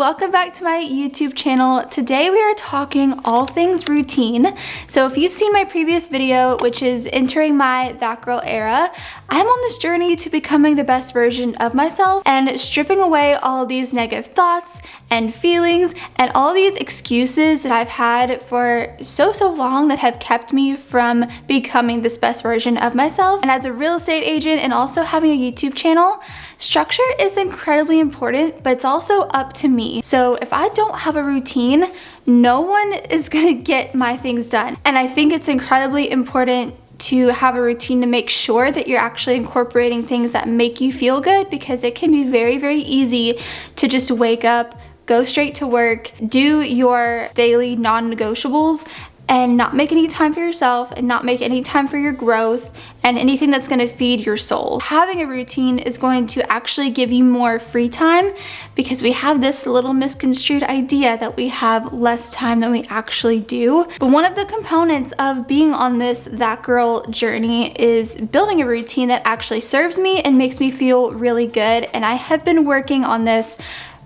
welcome back to my YouTube channel. Today we are talking all things routine. So if you've seen my previous video, which is entering my That Girl era, I'm on this journey to becoming the best version of myself and stripping away all these negative thoughts and feelings and all these excuses that I've had for so long that have kept me from becoming this best version of myself. And as a real estate agent and also having a YouTube channel, structure is incredibly important, but it's also up to me. So if I don't have a routine, no one is gonna get my things done. And I think it's incredibly important to have a routine to make sure that you're actually incorporating things that make you feel good, because it can be very easy to just wake up, go straight to work, do your daily non-negotiables, and not make any time for yourself and not make any time for your growth and anything that's going to feed your soul. Having a routine is going to actually give you more free time, because we have this little misconstrued idea that we have less time than we actually do. But one of the components of being on this That Girl journey is building a routine that actually serves me and makes me feel really good. And I have been working on this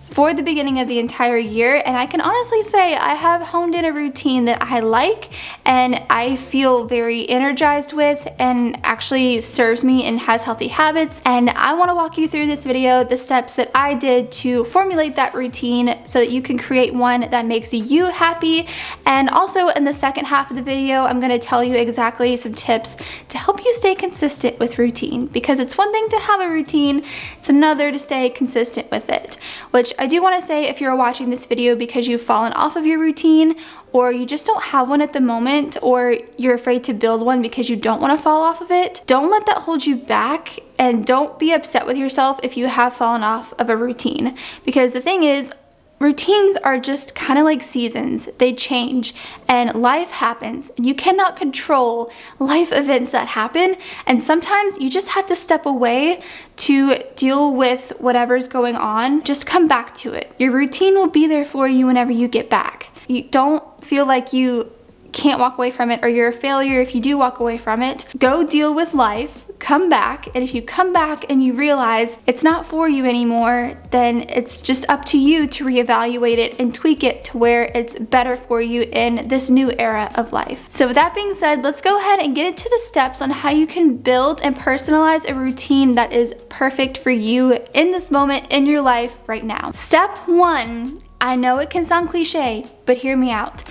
for the beginning of the entire year, and I can honestly say I have honed in a routine that I like and I feel very energized with and actually serves me and has healthy habits. And I want to walk you through this video the steps that I did to formulate that routine so that you can create one that makes you happy. And also in the second half of the video, I'm going to tell you exactly some tips to help you stay consistent with routine, because it's one thing to have a routine, it's another to stay consistent with it. Which I do want to say, if you're watching this video because you've fallen off of your routine, or you just don't have one at the moment, or you're afraid to build one because you don't want to fall off of it, don't let that hold you back, and don't be upset with yourself if you have fallen off of a routine. Because the thing is, routines are just kind of like seasons. They change and life happens. You cannot control life events that happen, and sometimes you just have to step away to deal with whatever's going on. Just come back to it. Your routine will be there for you whenever you get back. You don't feel like you can't walk away from it or you're a failure if you do walk away from it. Go deal with life. Come back, and if you come back and you realize it's not for you anymore, then it's just up to you to reevaluate it and tweak it to where it's better for you in this new era of life. So with that being said, let's go ahead and get into the steps on how you can build and personalize a routine that is perfect for you in this moment in your life right now. Step 1, I know it can sound cliche, but hear me out.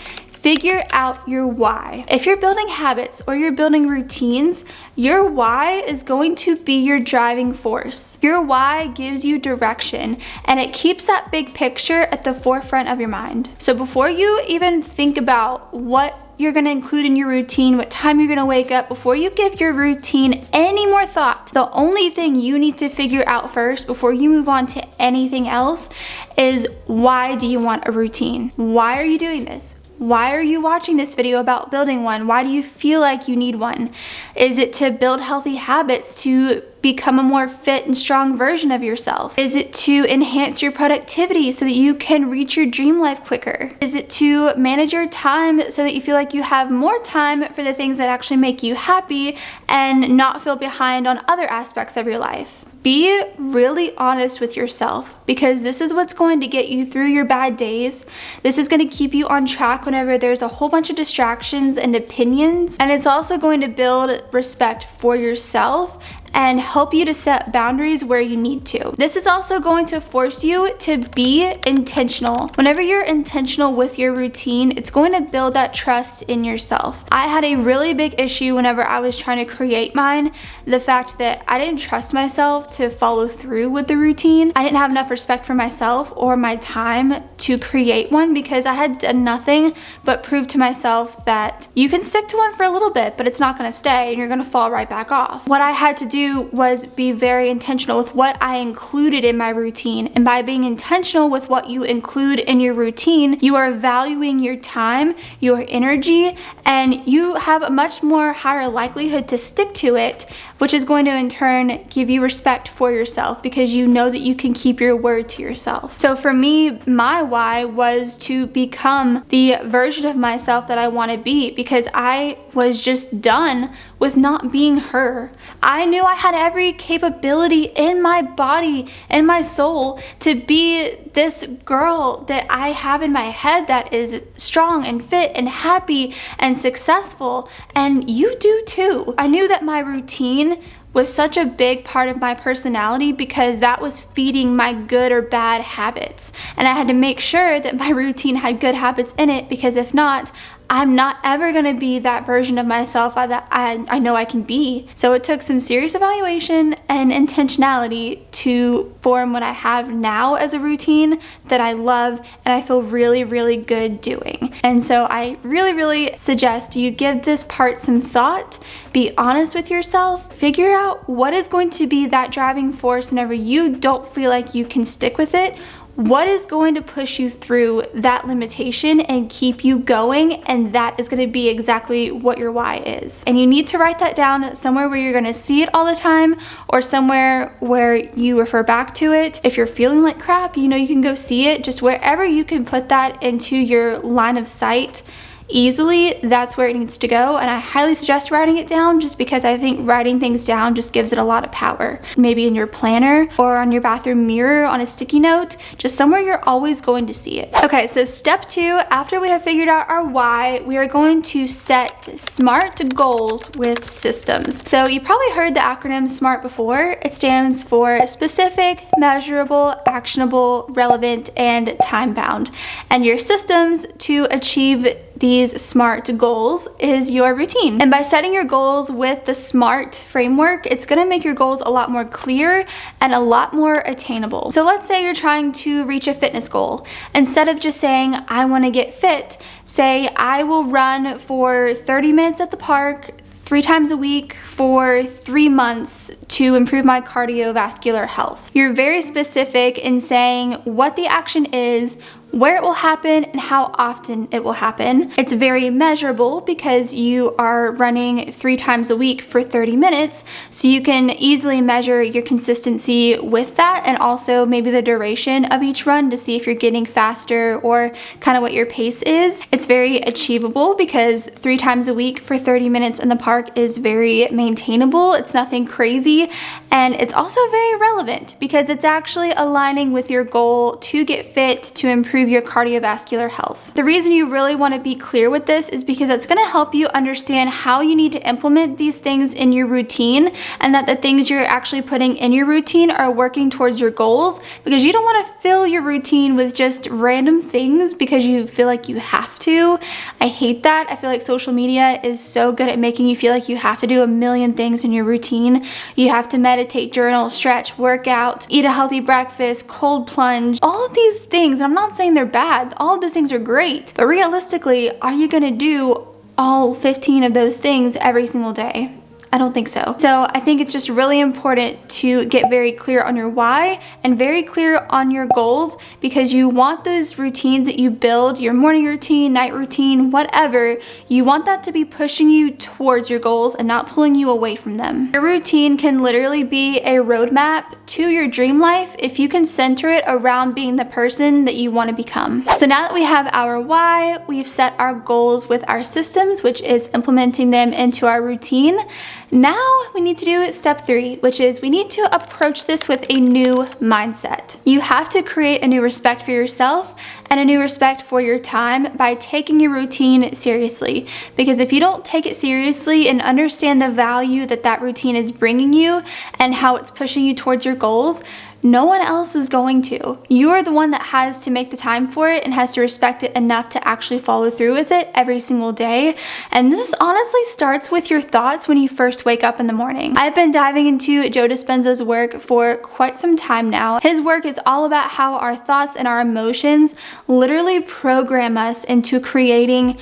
Figure out your why. If you're building habits or you're building routines, your why is going to be your driving force. Your why gives you direction, and it keeps that big picture at the forefront of your mind. So before you even think about what you're gonna include in your routine, what time you're gonna wake up, before you give your routine any more thought, the only thing you need to figure out first before you move on to anything else is, why do you want a routine? Why are you doing this? Why are you watching this video about building one? Why do you feel like you need one? Is it to build healthy habits, to become a more fit and strong version of yourself? Is it to enhance your productivity so that you can reach your dream life quicker? Is it to manage your time so that you feel like you have more time for the things that actually make you happy and not feel behind on other aspects of your life? Be really honest with yourself, because this is what's going to get you through your bad days. This is going to keep you on track whenever there's a whole bunch of distractions and opinions, and it's also going to build respect for yourself and help you to set boundaries where you need to. This is also going to force you to be intentional. Whenever you're intentional with your routine, it's going to build that trust in yourself. I had a really big issue whenever I was trying to create mine, the fact that I didn't trust myself to follow through with the routine. I didn't have enough respect for myself or my time to create one, because I had done nothing but prove to myself that you can stick to one for a little bit, but it's not gonna stay and you're gonna fall right back off. What I had to do was be very intentional with what I included in my routine. And by being intentional with what you include in your routine, you are valuing your time, your energy, and you have a much more higher likelihood to stick to it, which is going to in turn give you respect for yourself, because you know that you can keep your word to yourself. So for me, my why was to become the version of myself that I want to be, because I was just done with not being her. I knew I had every capability in my body and my soul to be this girl that I have in my head that is strong and fit and happy and successful, and you do too. I knew that my routine was such a big part of my personality because that was feeding my good or bad habits. And I had to make sure that my routine had good habits in it, because if not, I'm not ever gonna be that version of myself that I know I can be. So it took some serious evaluation and intentionality to form what I have now as a routine that I love and I feel really, really good doing. And so I really, really suggest you give this part some thought, be honest with yourself, figure out what is going to be that driving force whenever you don't feel like you can stick with it. What is going to push you through that limitation and keep you going, and that is going to be exactly what your why is. And you need to write that down somewhere where you're going to see it all the time, or somewhere where you refer back to it. If you're feeling like crap, you know, you can go see it. Just wherever you can put that into your line of sight easily, that's where it needs to go. And I highly suggest writing it down, just because I think writing things down just gives it a lot of power. Maybe in your planner or on your bathroom mirror on a sticky note, just somewhere you're always going to see it. Okay, so step 2, after we have figured out our why, we are going to set SMART goals with systems. So you probably heard the acronym SMART before. It stands for specific, measurable, actionable, relevant, and time-bound. And your systems to achieve these SMART goals is your routine. And by setting your goals with the SMART framework, it's gonna make your goals a lot more clear and a lot more attainable. So let's say you're trying to reach a fitness goal. Instead of just saying, I wanna get fit, say, I will run for 30 minutes at the park 3 times a week for 3 months to improve my cardiovascular health. You're very specific in saying what the action is, where it will happen, and how often it will happen. It's very measurable because you are running 3 times a week for 30 minutes, so you can easily measure your consistency with that, and also maybe the duration of each run to see if you're getting faster or kind of what your pace is. It's very achievable because 3 times a week for 30 minutes in the park is very maintainable. It's nothing crazy, and it's also very relevant because it's actually aligning with your goal to get fit, to improve your cardiovascular health. The reason you really want to be clear with this is because it's going to help you understand how you need to implement these things in your routine, and that the things you're actually putting in your routine are working towards your goals, because you don't want to fill your routine with just random things because you feel like you have to. I hate that. I feel like social media is so good at making you feel like you have to do a million things in your routine. You have to meditate, journal, stretch, work out, eat a healthy breakfast, cold plunge, all of these things. And I'm not saying they're bad. All of those things are great. But realistically, are you going to do all 15 of those things every single day? I don't think so. So I think it's just really important to get very clear on your why and very clear on your goals, because you want those routines that you build, your morning routine, night routine, whatever, you want that to be pushing you towards your goals and not pulling you away from them. Your routine can literally be a roadmap to your dream life if you can center it around being the person that you want to become. So now that we have our why, we've set our goals with our systems, which is implementing them into our routine. Now we need to do step 3, which is we need to approach this with a new mindset. You have to create a new respect for yourself and a new respect for your time by taking your routine seriously. Because if you don't take it seriously and understand the value that that routine is bringing you and how it's pushing you towards your goals, no one else is going to. You are the one that has to make the time for it and has to respect it enough to actually follow through with it every single day. And this honestly starts with your thoughts when you first wake up in the morning. I've been diving into Joe Dispenza's work for quite some time now. His work is all about how our thoughts and our emotions literally program us into creating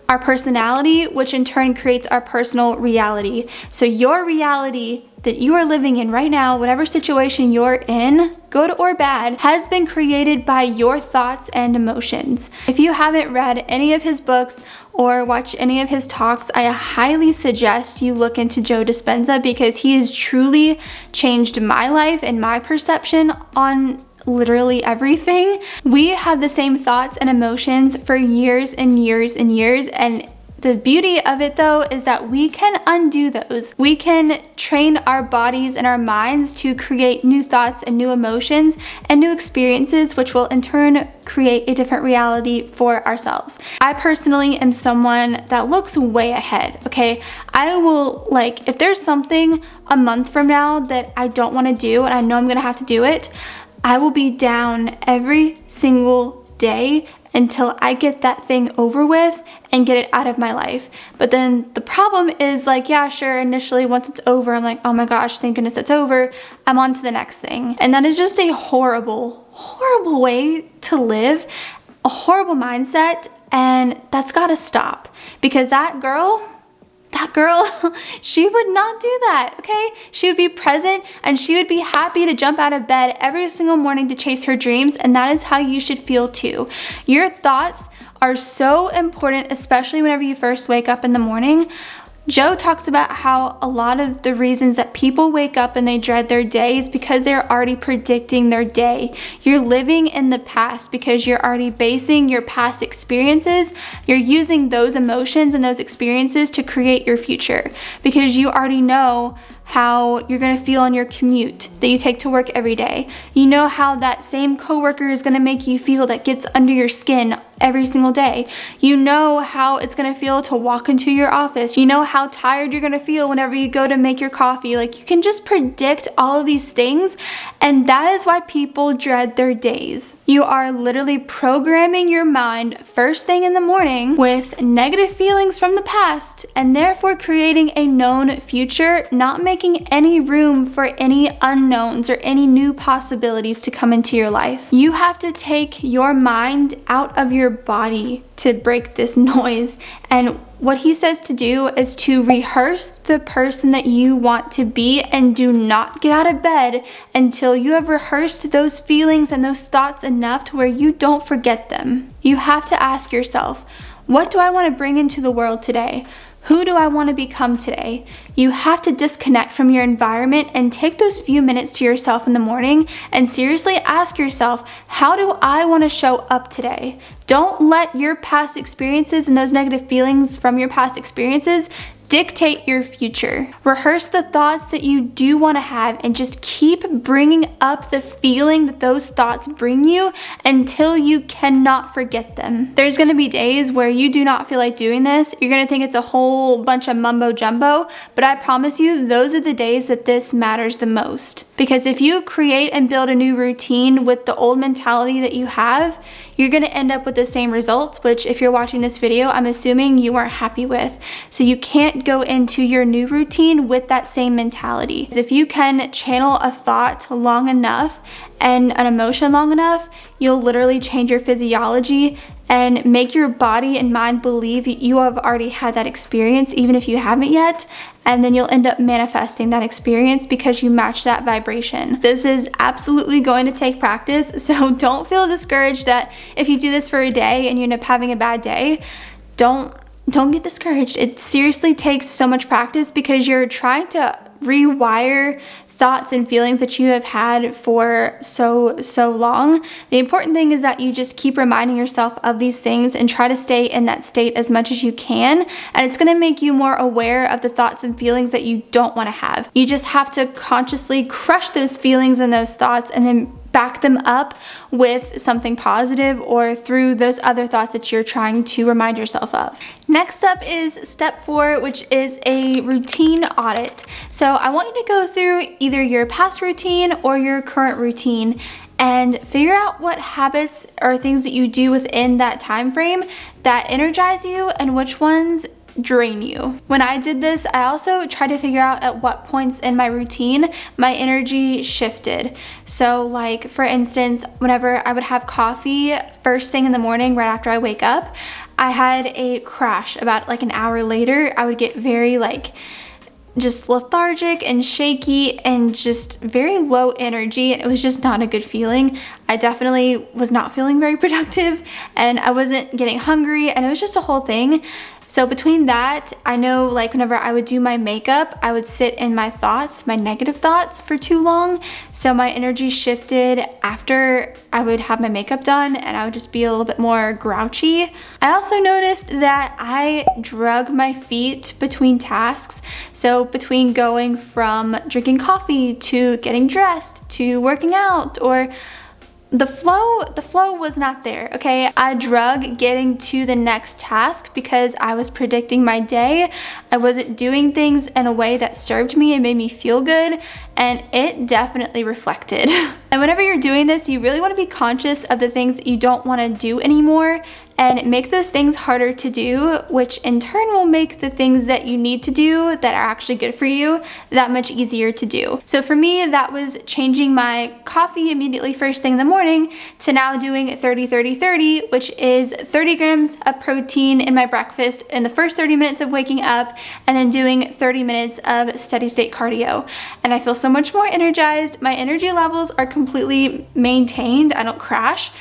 our personality, which in turn creates our personal reality. So your reality that you are living in right now, whatever situation you're in, good or bad, has been created by your thoughts and emotions. If you haven't read any of his books or watched any of his talks, I highly suggest you look into Joe Dispenza, because he has truly changed my life and my perception on literally everything. We have the same thoughts and emotions for years and years and years, and The beauty of it though is that we can undo those. We can train our bodies and our minds to create new thoughts and new emotions and new experiences, which will in turn create a different reality for ourselves. I personally am someone that looks way ahead, okay? I will, like, if there's something a month from now that I don't want to do and I know I'm gonna have to do it, I will be down every single day until I get that thing over with and get it out of my life. But then the problem is, like, yeah, sure, initially once it's over, I'm like, oh my gosh, thank goodness it's over. I'm on to the next thing. And that is just a horrible, horrible way to live, a horrible mindset, and that's gotta stop. Because that girl, she would not do that, okay? She would be present and she would be happy to jump out of bed every single morning to chase her dreams, and that is how you should feel too. Your thoughts are so important, especially whenever you first wake up in the morning. Joe talks about how a lot of the reasons that people wake up and they dread their day is because they're already predicting their day. You're living in the past because you're already basing your past experiences. You're using those emotions and those experiences to create your future because you already know how you're gonna feel on your commute that you take to work every day. You know how that same coworker is gonna make you feel, that gets under your skin every single day. You know how it's gonna feel to walk into your office. You know how tired you're gonna feel whenever you go to make your coffee. Like, you can just predict all of these things, and that is why people dread their days. You are literally programming your mind first thing in the morning with negative feelings from the past, and therefore creating a known future, not making any room for any unknowns or any new possibilities to come into your life. You have to take your mind out of your body to break this noise. And what he says to do is to rehearse the person that you want to be, and do not get out of bed until you have rehearsed those feelings and those thoughts enough to where you don't forget them. You have to ask yourself, what do I want to bring into the world today? Who do I want to become today? You have to disconnect from your environment and take those few minutes to yourself in the morning and seriously ask yourself, how do I want to show up today? Don't let your past experiences and those negative feelings from your past experiences dictate your future. Rehearse the thoughts that you do want to have and just keep bringing up the feeling that those thoughts bring you until you cannot forget them. There's going to be days where you do not feel like doing this. You're going to think it's a whole bunch of mumbo jumbo, but I promise you those are the days that this matters the most. Because if you create and build a new routine with the old mentality that you have, you're going to end up with the same results, which if you're watching this video, I'm assuming you aren't happy with. So you can't go into your new routine with that same mentality. If you can channel a thought long enough and an emotion long enough, you'll literally change your physiology and make your body and mind believe you have already had that experience, even if you haven't yet. And then you'll end up manifesting that experience because you match that vibration. This is absolutely going to take practice, so don't feel discouraged that if you do this for a day and you end up having a bad day, don't get discouraged. It seriously takes so much practice because you're trying to rewire thoughts and feelings that you have had for so long. The important thing is that you just keep reminding yourself of these things and try to stay in that state as much as you can, and it's going to make you more aware of the thoughts and feelings that you don't want to have. You just have to consciously crush those feelings and those thoughts and then back them up with something positive or through those other thoughts that you're trying to remind yourself of. Next up is step 4, which is a routine audit. So I want you to go through either your past routine or your current routine and figure out what habits or things that you do within that time frame that energize you and which ones drain you. When I did this, I also tried to figure out at what points in my routine my energy shifted. So like, for instance, whenever I would have coffee first thing in the morning right after I wake up, I had a crash about like an hour later. I would get very like just lethargic and shaky and just very low energy, and it was just not a good feeling. I definitely was not feeling very productive and I wasn't getting hungry, and it was just a whole thing. So between that, I know like whenever I would do my makeup, I would sit in my thoughts, my negative thoughts for too long. So my energy shifted after I would have my makeup done and I would just be a little bit more grouchy. I also noticed that I drug my feet between tasks. So between going from drinking coffee to getting dressed to working out, or the flow was not there, okay? I drug getting to the next task because I was predicting my day. I wasn't doing things in a way that served me and made me feel good, and it definitely reflected. And whenever you're doing this, you really want to be conscious of the things that you don't want to do anymore and make those things harder to do, which in turn will make the things that you need to do that are actually good for you that much easier to do. So for me, that was changing my coffee immediately first thing in the morning to now doing 30-30-30, which is 30 grams of protein in my breakfast in the first 30 minutes of waking up, and then doing 30 minutes of steady state cardio. And I feel so much more energized. My energy levels are completely maintained. I don't crash,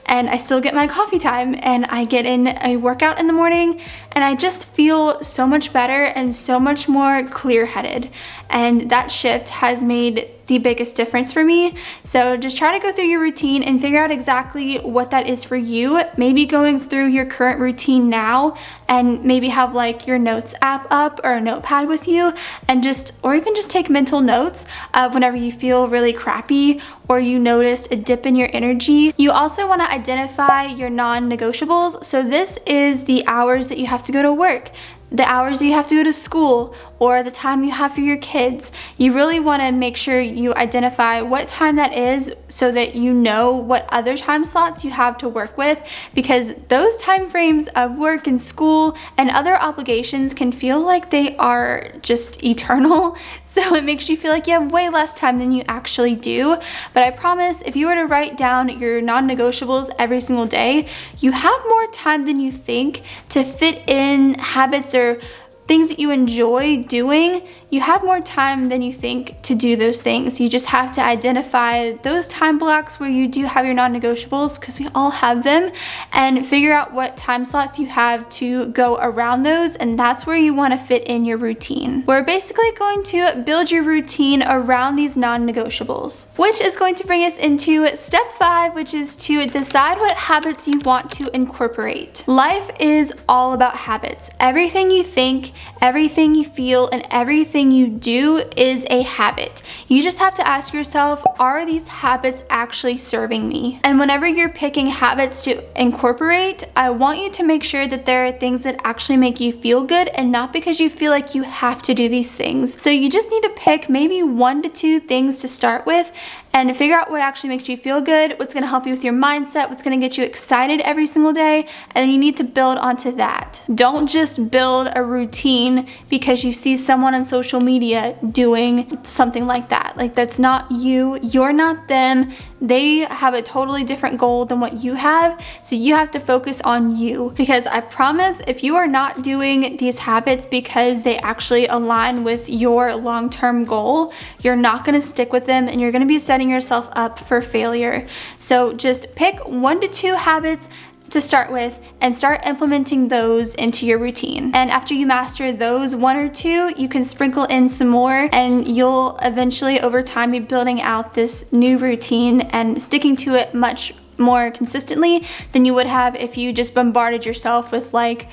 and I still get my coffee time, and I get in a workout in the morning, and I just feel so much better and so much more clear-headed. And that shift has made the biggest difference for me. So just try to go through your routine and figure out exactly what that is for you. Maybe going through your current routine now, and maybe have like your notes app up or a notepad with you, and or even just take mental notes of whenever you feel really crappy or you notice a dip in your energy. You also want to identify your non-negotiables. So this is the hours that you have to go to work, the hours you have to go to school, or the time you have for your kids. You really want to make sure you identify what time that is so that you know what other time slots you have to work with, because those time frames of work and school and other obligations can feel like they are just eternal. So it makes you feel like you have way less time than you actually do. But I promise, if you were to write down your non-negotiables every single day, you have more time than you think to fit in habits or things that you enjoy doing. You have more time than you think to do those things. You just have to identify those time blocks where you do have your non-negotiables, because we all have them, and figure out what time slots you have to go around those, and that's where you want to fit in your routine. We're basically going to build your routine around these non-negotiables, which is going to bring us into step 5, which is to decide what habits you want to incorporate. Life is all about habits. Everything you think, everything you feel, and everything you do is a habit. You just have to ask yourself, are these habits actually serving me? And whenever you're picking habits to incorporate, I want you to make sure that there are things that actually make you feel good, and not because you feel like you have to do these things. So you just need to pick maybe 1 to 2 things to start with, and figure out what actually makes you feel good, what's gonna help you with your mindset, what's gonna get you excited every single day, and you need to build onto that. Don't just build a routine because you see someone on social media doing something like that. Like, that's not you, you're not them. They have a totally different goal than what you have, so you have to focus on you. Because I promise, if you are not doing these habits because they actually align with your long-term goal, you're not gonna stick with them, and you're gonna be setting yourself up for failure. So just pick 1 to 2 habits to start with and start implementing those into your routine. And after you master those 1 or 2, you can sprinkle in some more, and you'll eventually over time be building out this new routine and sticking to it much more consistently than you would have if you just bombarded yourself with like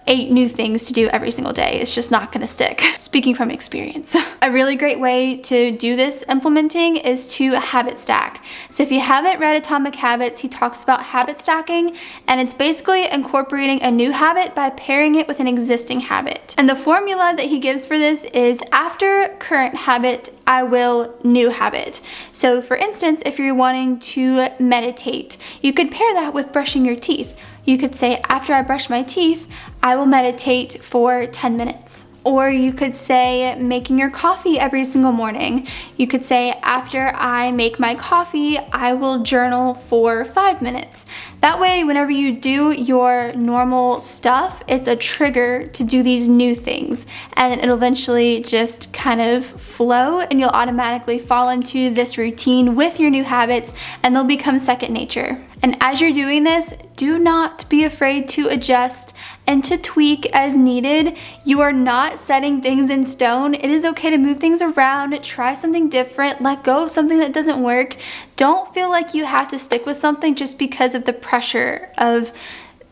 8 new things to do every single day. It's just not gonna stick. Speaking from experience. A really great way to do this implementing is to habit stack. So if you haven't read Atomic Habits, he talks about habit stacking, and it's basically incorporating a new habit by pairing it with an existing habit. And the formula that he gives for this is after current habit, I will new habit. So for instance, if you're wanting to meditate, you could pair that with brushing your teeth. You could say, after I brush my teeth, I will meditate for 10 minutes. Or you could say making your coffee every single morning. You could say after I make my coffee, I will journal for 5 minutes. That way, whenever you do your normal stuff, it's a trigger to do these new things, and it'll eventually just kind of flow, and you'll automatically fall into this routine with your new habits, and they'll become second nature. And as you're doing this, do not be afraid to adjust and to tweak as needed. You are not setting things in stone. It is okay to move things around, try something different, let go of something that doesn't work. Don't feel like you have to stick with something just because of the pressure of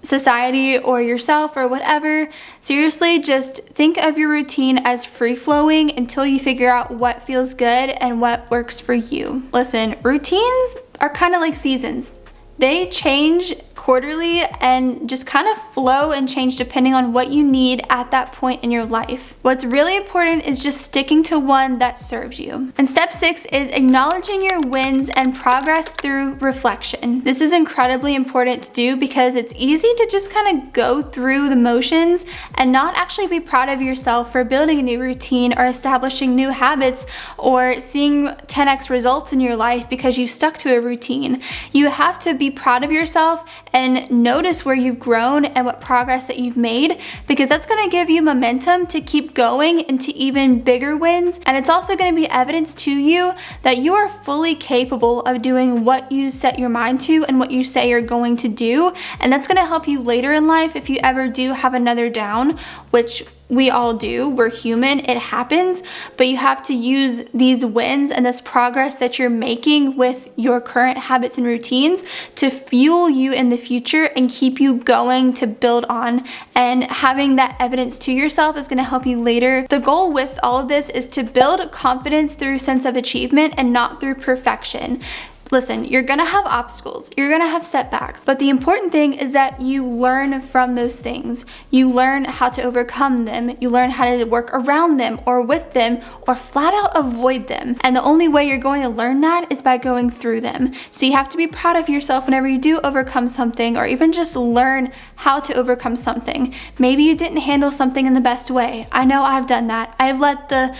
society or yourself or whatever. Seriously, just think of your routine as free-flowing until you figure out what feels good and what works for you. Listen, routines are kind of like seasons. They change quarterly and just kind of flow and change depending on what you need at that point in your life. What's really important is just sticking to one that serves you. And step 6 is acknowledging your wins and progress through reflection. This is incredibly important to do because it's easy to just kind of go through the motions and not actually be proud of yourself for building a new routine or establishing new habits or seeing 10x results in your life because you stuck to a routine. You have to be proud of yourself and notice where you've grown and what progress that you've made, because that's going to give you momentum to keep going into even bigger wins. And it's also going to be evidence to you that you are fully capable of doing what you set your mind to and what you say you're going to do. And that's going to help you later in life if you ever do have another down, which we all do. We're human, it happens, but you have to use these wins and this progress that you're making with your current habits and routines to fuel you in the future and keep you going to build on. And having that evidence to yourself is going to help you later. The goal with all of this is to build confidence through sense of achievement and not through perfection. Listen, you're gonna have obstacles, you're gonna have setbacks, but the important thing is that you learn from those things. You learn how to overcome them, you learn how to work around them or with them or flat out avoid them. And the only way you're going to learn that is by going through them. So you have to be proud of yourself whenever you do overcome something, or even just learn how to overcome something. Maybe you didn't handle something in the best way. I know I've done that. I've let the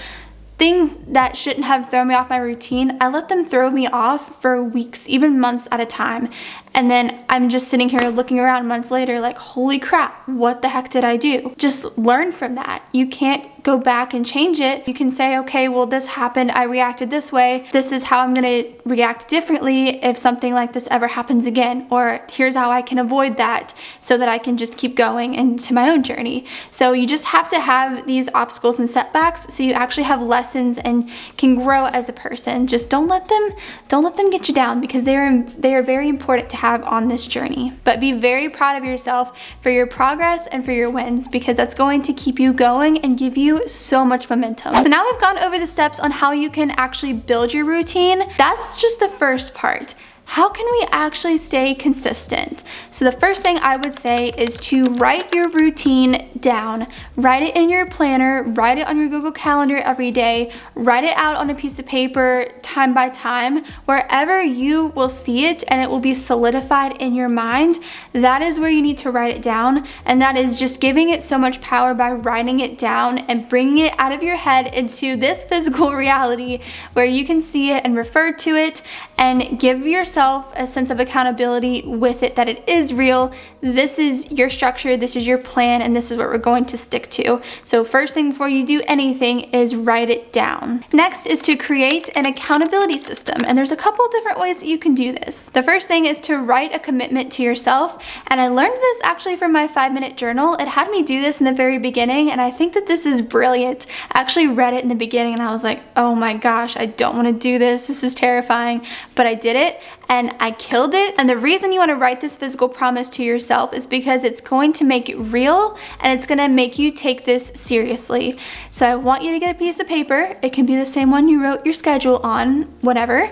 things that shouldn't have thrown me off my routine, I let them throw me off for weeks, even months at a time. And then I'm just sitting here looking around months later like, holy crap, what the heck did I do? Just learn from that. You can't go back and change it. You can say, okay, well, this happened, I reacted this way. This is how I'm gonna react differently if something like this ever happens again. Or here's how I can avoid that so that I can just keep going into my own journey. So you just have to have these obstacles and setbacks so you actually have lessons and can grow as a person. Just don't let them get you down, because they are very important to have on this journey. But be very proud of yourself for your progress and for your wins, because that's going to keep you going and give you so much momentum. So now we've gone over the steps on how you can actually build your routine. That's just the first part. How can we actually stay consistent? So the first thing I would say is to write your routine down. Write it in your planner, write it on your Google Calendar every day, write it out on a piece of paper time by time, wherever you will see it and it will be solidified in your mind. That is where you need to write it down, and that is just giving it so much power by writing it down and bringing it out of your head into this physical reality where you can see it and refer to it and give yourself a sense of accountability with it, that it is real. This is your structure, this is your plan, and this is what we're going to stick to. So first thing before you do anything is write it down. Next is to create an accountability system, and there's a couple different ways that you can do this. The first thing is to write a commitment to yourself, and I learned this actually from my 5-minute journal. It had me do this in the very beginning, and I think that this is brilliant. I actually read it in the beginning and I was like, oh my gosh, I don't want to do this. This is terrifying. But I did it and I killed it. And the reason you want to write this physical promise to yourself is because it's going to make it real and it's going to make you take this seriously. So I want you to get a piece of paper. It can be the same one you wrote your schedule on, whatever.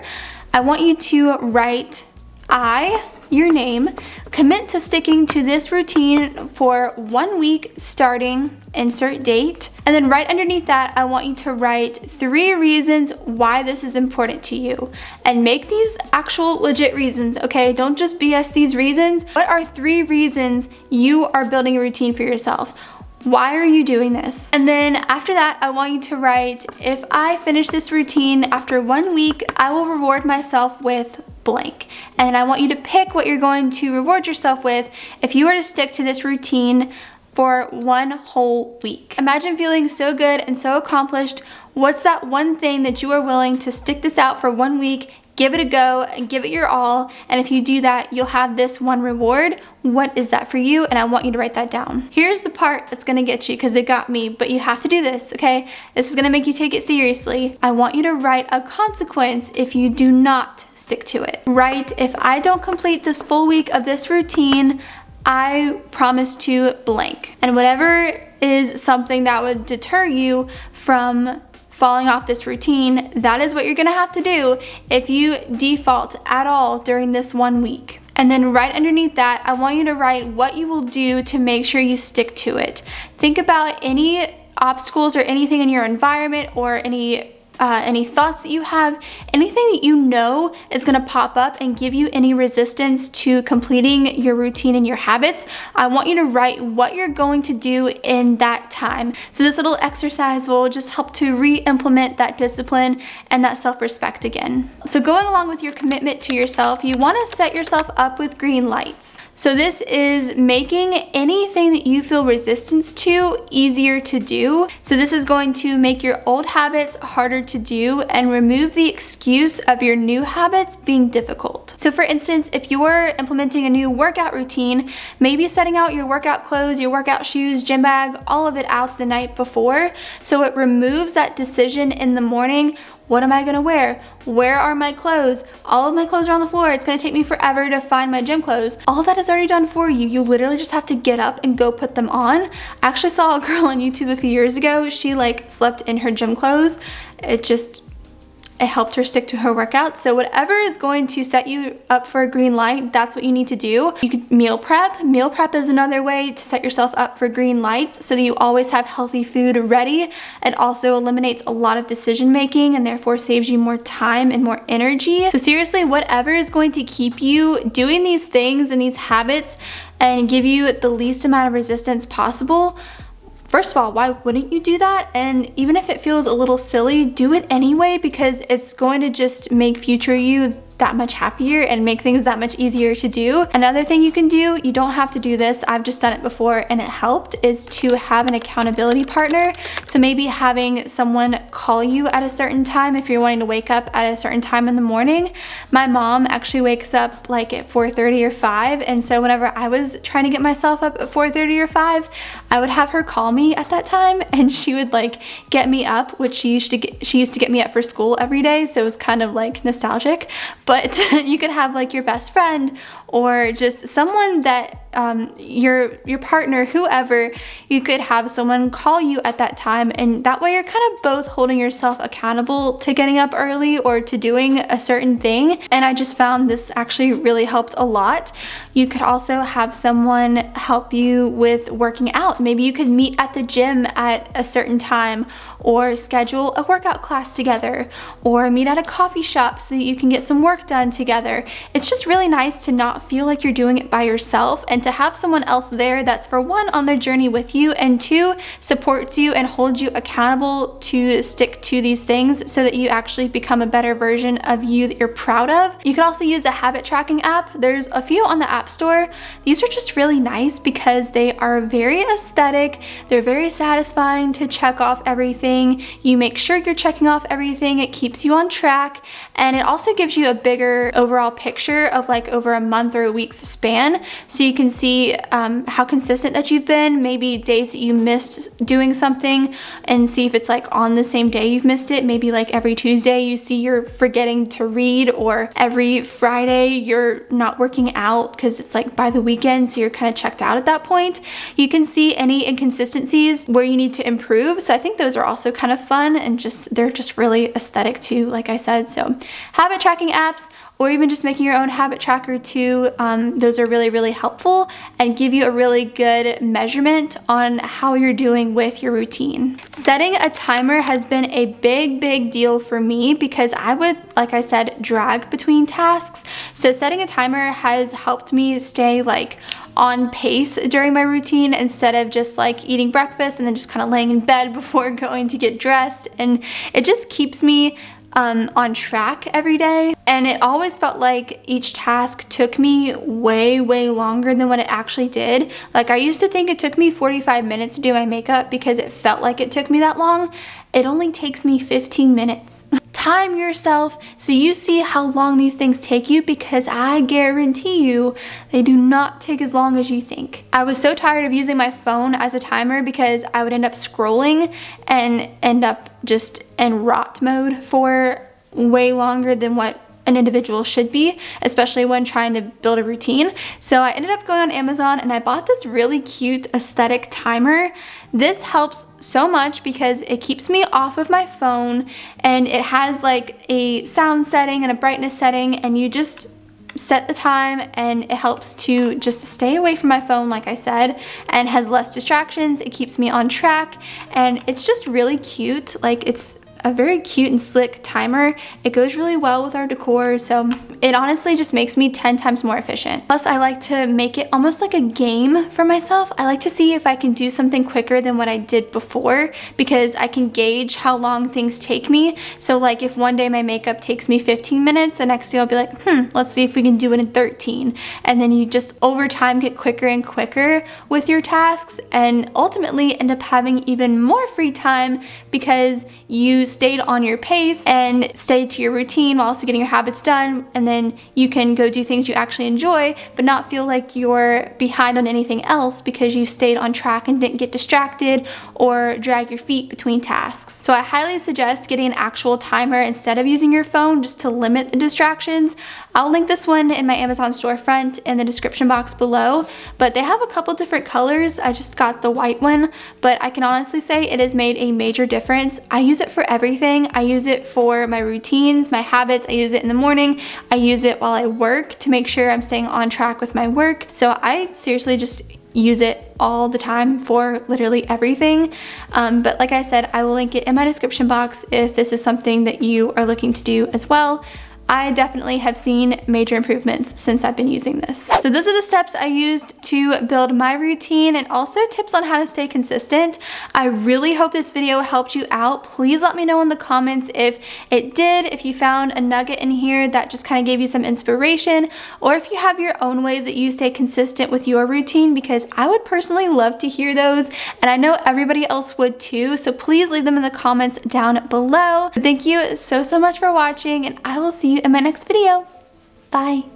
I want you to write your name, commit to sticking to this routine for 1 week starting, insert date, and then right underneath that, I want you to write 3 reasons why this is important to you. And make these actual legit reasons, okay? Don't just BS these reasons. What are 3 reasons you are building a routine for yourself? Why are you doing this? And then after that, I want you to write, if I finish this routine after 1 week, I will reward myself with blank. And I want you to pick what you're going to reward yourself with if you were to stick to this routine for 1 whole week. Imagine feeling so good and so accomplished. What's that one thing that you are willing to stick this out for 1 week give it a go and give it your all. And if you do that, you'll have this one reward. What is that for you? And I want you to write that down. Here's the part that's gonna get you, because it got me, but you have to do this, okay? This is gonna make you take it seriously. I want you to write a consequence if you do not stick to it. Write, if I don't complete this full week of this routine, I promise to blank. And whatever is something that would deter you from falling off this routine, that is what you're gonna have to do if you default at all during this 1 week. And then right underneath that, I want you to write what you will do to make sure you stick to it. Think about any obstacles or anything in your environment, or any thoughts that you have, anything that you know is gonna pop up and give you any resistance to completing your routine and your habits. I want you to write what you're going to do in that time. So this little exercise will just help to re-implement that discipline and that self-respect again. So going along with your commitment to yourself, you wanna set yourself up with green lights. So this is making anything that you feel resistance to easier to do. So this is going to make your old habits harder to do and remove the excuse of your new habits being difficult. So for instance, if you're implementing a new workout routine, maybe setting out your workout clothes, your workout shoes, gym bag, all of it out the night before, so it removes that decision in the morning. What am I gonna wear? Where are my clothes? All of my clothes are on the floor. It's gonna take me forever to find my gym clothes. All of that is already done for you. You literally just have to get up and go put them on. I actually saw a girl on YouTube a few years ago. She slept in her gym clothes. It helped her stick to her workout. So whatever is going to set you up for a green light, that's what you need to do. You could meal prep. Meal prep is another way to set yourself up for green lights so that you always have healthy food ready. It also eliminates a lot of decision making and therefore saves you more time and more energy. So seriously, whatever is going to keep you doing these things and these habits and give you the least amount of resistance possible, first of all, why wouldn't you do that? And even if it feels a little silly, do it anyway, because it's going to just make future you that much happier and make things that much easier to do. Another thing you can do, you don't have to do this, I've just done it before and it helped, is to have an accountability partner. So maybe having someone call you at a certain time if you're wanting to wake up at a certain time in the morning. My mom actually wakes up at 4:30 or 5, and so whenever I was trying to get myself up at 4:30 or 5, I would have her call me at that time, and she would get me up, which she used to get me up for school every day, so it was kind of nostalgic. But you could have your best friend or just someone that your partner, whoever, you could have someone call you at that time, and that way you're kind of both holding yourself accountable to getting up early or to doing a certain thing. And I just found this actually really helped a lot. You could also have someone help you with working out. Maybe you could meet at the gym at a certain time, or schedule a workout class together, or meet at a coffee shop so that you can get some work done together. It's just really nice to not feel like you're doing it by yourself, and to have someone else there that's, for one, on their journey with you, and two, supports you and holds you accountable to stick to these things so that you actually become a better version of you that you're proud of. You can also use a habit tracking app. There's a few on the App Store. These are just really nice because they are very aesthetic. They're very satisfying to check off everything. You make sure you're checking off everything. It keeps you on track, and it also gives you a bigger overall picture of over a month or a week's span, so you can see how consistent that you've been, maybe days that you missed doing something, and see if it's on the same day you've missed it. Maybe every Tuesday you see you're forgetting to read, or every Friday you're not working out because it's by the weekend, so you're kind of checked out at that point. You can see any inconsistencies where you need to improve. So I think those are also kind of fun, and they're just really aesthetic too, like I said. So habit tracking apps, or even just making your own habit tracker too, those are really, really helpful and give you a really good measurement on how you're doing with your routine. Setting a timer has been a big, big deal for me because I would, like I said, drag between tasks. So setting a timer has helped me stay on pace during my routine, instead of just eating breakfast and then just kind of laying in bed before going to get dressed. And it just keeps me on track every day. And it always felt like each task took me way, way longer than what it actually did. I used to think it took me 45 minutes to do my makeup because it felt like it took me that long. It only takes me 15 minutes. time yourself so you see how long these things take you, because I guarantee you they do not take as long as you think. I was so tired of using my phone as a timer because I would end up scrolling and end up just in rot mode for way longer than what an individual should be, especially when trying to build a routine. So I ended up going on Amazon and I bought this really cute aesthetic timer. This helps so much because it keeps me off of my phone, and it has like a sound setting and a brightness setting, and you just set the time and it helps to just stay away from my phone, like I said, and has less distractions. It keeps me on track, and it's just really cute. Like, it's a very cute and slick timer. It goes really well with our decor, so it honestly just makes me 10 times more efficient. Plus, I like to make it almost like a game for myself. I like to see if I can do something quicker than what I did before, because I can gauge how long things take me. So like, if one day my makeup takes me 15 minutes, the next day I'll be like, let's see if we can do it in 13. And then you just over time get quicker and quicker with your tasks, and ultimately end up having even more free time because you stayed on your pace and stayed to your routine while also getting your habits done, and then you can go do things you actually enjoy but not feel like you're behind on anything else because you stayed on track and didn't get distracted or drag your feet between tasks. So I highly suggest getting an actual timer instead of using your phone, just to limit the distractions. I'll link this one in my Amazon storefront in the description box below, but they have a couple different colors. I just got the white one, but I can honestly say it has made a major difference. I use it for everything. I use it for my routines, my habits. I use it in the morning. I use it while I work to make sure I'm staying on track with my work. So I seriously just use it all the time for literally everything. But like I said, I will link it in my description box if this is something that you are looking to do as well. I definitely have seen major improvements since I've been using this. So those are the steps I used to build my routine, and also tips on how to stay consistent. I really hope this video helped you out. Please let me know in the comments if it did, if you found a nugget in here that just kind of gave you some inspiration, or if you have your own ways that you stay consistent with your routine, because I would personally love to hear those, and I know everybody else would too. So please leave them in the comments down below. Thank you so much for watching, and I will see you in my next video. Bye.